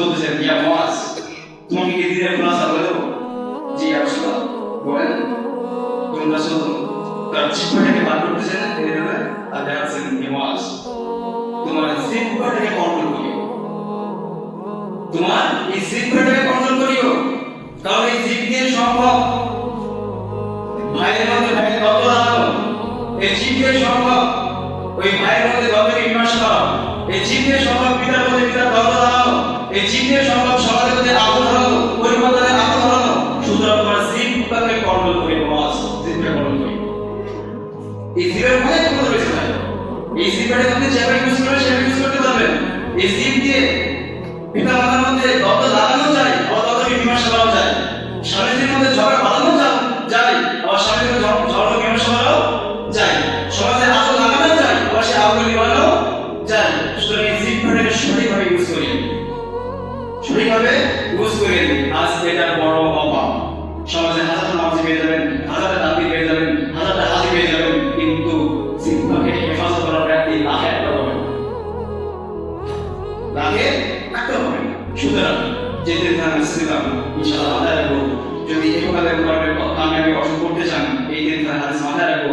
বলতেছেন ইয়া মুআজ তোমাকে কি দিনের খুলাসা বলে দেবো? জি ইয়া রাসূলুল্লাহ বলেন। কোন রাসূল তার জিহ্বাটাকে বার করতেছেন এইভাবে আর দেখাচ্ছেন ইয়া মুআজ তোমার জিহ্বাটাকে কন্ট্রোল করিও, তোমার এই জিহ্বাটাকে কন্ট্রোল করিও, কারণ এই জিহ্ব দিয়ে সম্ভব ভাইয়ের মধ্যে ভাইয়ের দ্বন্দ্ব লাগানো, এই জিহ্ব দিয়ে সম্ভব ওই ভাইয়ের মধ্যে দ্বন্দ্বকে মীমাংস করা, এই জিহ্ব দিয়ে সম্ভব পিতার মধ্যে পিতার দ্বন্দ্ব লাগানো, এই জিহ্ব দিয়ে সম্ভব সমাজের মধ্যে আগুন ধরানো, পরিবর্তনের আগুন ধরানো। সুতরাং তোমার জিহ্বাকে কন্ট্রোল করি, নামাজ জিহ্বাকে কন্ট্রোল করি। এই জিহ্বার অনেক ক্ষমতা রয়েছে ভাই, এই জিহ্বাটাকে আপনি যেভাবে ইউজ করবেন সেভাবে ইউজ করতে পারবেন। এই জিহ্ব দিয়ে পিতা মাতার মধ্যে দ্বন্দ্ব লাগানো যায়, দ্বন্দ্বকে মীমাংসা করা যায়, স্বামী স্ত্রীর মধ্যে ঝগড়া বাড়ানো যায়, আবার স্বামী স্ত্রীর ঝগড়া মীমাংসা করাও যায়, সমাজে আগুন লাগানো যায়, আবার সে আগুন নিভানো যায়। সুতরাং এই জিহ্বাটাকে সঠিকভাবে ইউজ করি, সঠিকভাবে ইউজ করে আজ এটা বড় অভাব। সমাজে হাজার নামাজি পেয়ে যাবেন, হাজারটা দাবি পেয়ে যাবেন, হাজারটা হাজি পেয়ে যাবেন, কিন্তু জিহ্বাকে হেফাজত করার ব্যক্তি লাখে একটা হবে না, লাখে একটা হবে না। সুতরাং যে ধ্যান ছিলাম ইনশাআল্লাহ মাথায় রাখবো, যদি এভাবে কামিয়াবি অর্জন করতে চান এই ধ্যান হাদিস মাথায় রাখবো।